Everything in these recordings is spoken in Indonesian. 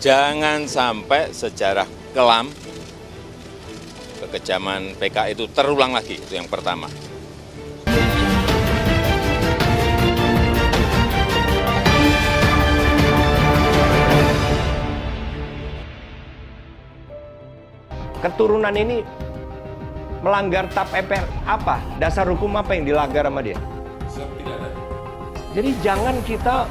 Jangan sampai sejarah kelam kekejaman PKI itu terulang lagi, itu yang pertama. Keturunan ini melanggar TAP MPR apa? Dasar hukum apa yang dilanggar sama dia? Jadi jangan kita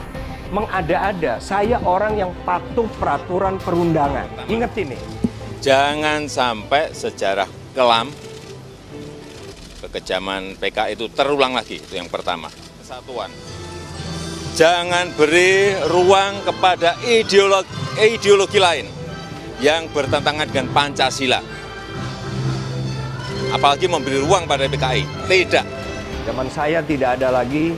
mengada-ada. Saya orang yang patuh peraturan perundangan. Ingat ini. Jangan sampai sejarah kelam kekejaman PKI itu terulang lagi, itu yang pertama. Kesatuan. Jangan beri ruang kepada ideologi lain yang bertentangan dengan Pancasila. Apalagi memberi ruang pada PKI. Tidak. Zaman saya tidak ada lagi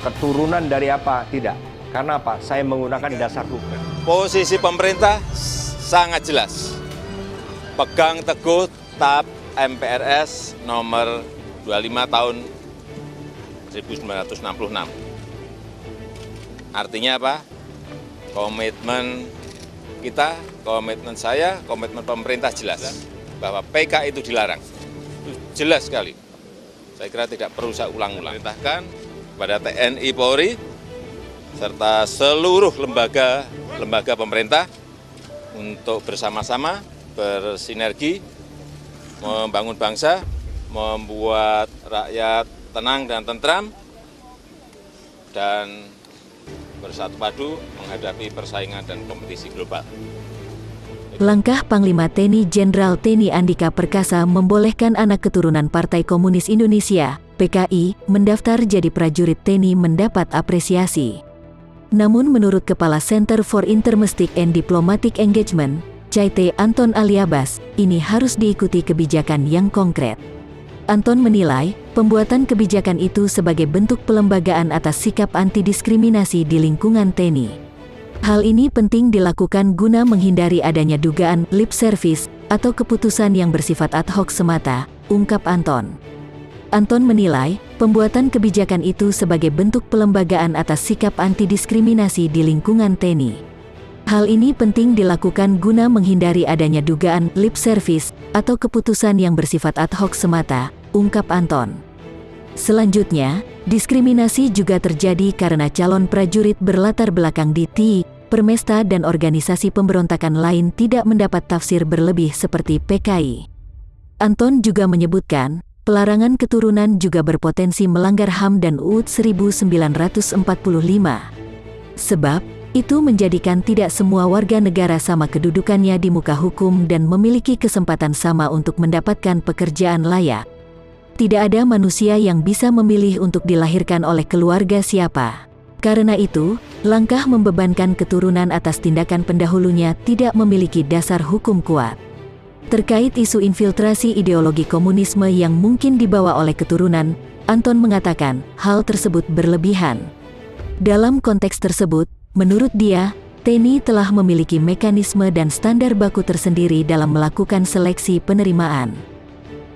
keturunan dari apa? Tidak. Karena apa? Saya menggunakan dasar hukum. Posisi pemerintah sangat jelas. Pegang teguh TAP MPRS nomor 25 tahun 1966. Artinya apa? Komitmen kita, komitmen saya, komitmen pemerintah jelas. Bahwa PKI itu dilarang. Itu jelas sekali. Saya kira tidak perlu saya ulang-ulang. Perintahkan kepada TNI Polri, serta seluruh lembaga pemerintah untuk bersama-sama bersinergi membangun bangsa, membuat rakyat tenang dan tentram, dan bersatu padu menghadapi persaingan dan kompetisi global. Langkah Panglima TNI Jenderal TNI Andika Perkasa membolehkan anak keturunan Partai Komunis Indonesia, PKI, mendaftar jadi prajurit TNI mendapat apresiasi. Namun menurut Kepala Center for Intermestic and Diplomatic Engagement, CIT Anton Aliabas, ini harus diikuti kebijakan yang konkret. Anton menilai, pembuatan kebijakan itu sebagai bentuk pelembagaan atas sikap anti-diskriminasi di lingkungan TNI. Hal ini penting dilakukan guna menghindari adanya dugaan lip service atau keputusan yang bersifat ad hoc semata, ungkap Anton. Anton menilai, pembuatan kebijakan itu sebagai bentuk pelembagaan atas sikap anti-diskriminasi di lingkungan TNI. Hal ini penting dilakukan guna menghindari adanya dugaan lip service atau keputusan yang bersifat ad hoc semata, ungkap Anton. Selanjutnya, diskriminasi juga terjadi karena calon prajurit berlatar belakang di TNI, Permesta dan organisasi pemberontakan lain tidak mendapat tafsir berlebih seperti PKI. Anton juga menyebutkan, pelarangan keturunan juga berpotensi melanggar HAM dan UUD 1945. Sebab, itu menjadikan tidak semua warga negara sama kedudukannya di muka hukum dan memiliki kesempatan sama untuk mendapatkan pekerjaan layak. Tidak ada manusia yang bisa memilih untuk dilahirkan oleh keluarga siapa. Karena itu, langkah membebankan keturunan atas tindakan pendahulunya tidak memiliki dasar hukum kuat. Terkait isu infiltrasi ideologi komunisme yang mungkin dibawa oleh keturunan, Anton mengatakan hal tersebut berlebihan. Dalam konteks tersebut, menurut dia, TNI telah memiliki mekanisme dan standar baku tersendiri dalam melakukan seleksi penerimaan.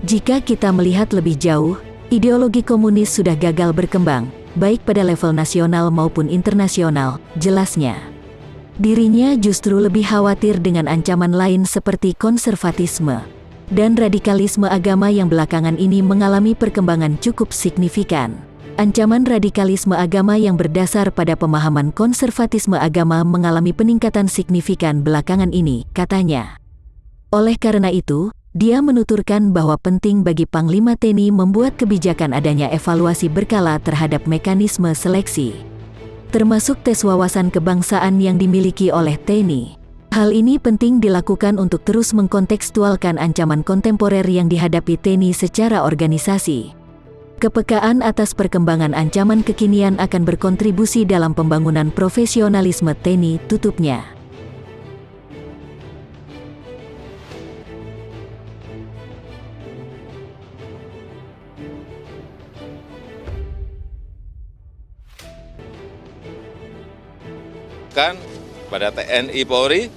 Jika kita melihat lebih jauh, ideologi komunis sudah gagal berkembang, baik pada level nasional maupun internasional, jelasnya. Dirinya justru lebih khawatir dengan ancaman lain seperti konservatisme dan radikalisme agama yang belakangan ini mengalami perkembangan cukup signifikan. Ancaman radikalisme agama yang berdasar pada pemahaman konservatisme agama mengalami peningkatan signifikan belakangan ini, katanya. Oleh karena itu, dia menuturkan bahwa penting bagi Panglima TNI membuat kebijakan adanya evaluasi berkala terhadap mekanisme seleksi, termasuk tes wawasan kebangsaan yang dimiliki oleh TNI. Hal ini penting dilakukan untuk terus mengkontekstualkan ancaman kontemporer yang dihadapi TNI secara organisasi. Kepekaan atas perkembangan ancaman kekinian akan berkontribusi dalam pembangunan profesionalisme TNI, tutupnya. Pada TNI Polri,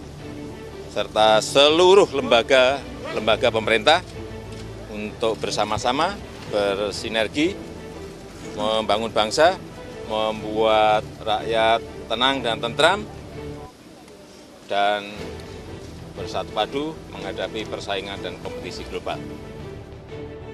serta seluruh lembaga pemerintah untuk bersama-sama bersinergi membangun bangsa, membuat rakyat tenang dan tentram, dan bersatu padu menghadapi persaingan dan kompetisi global.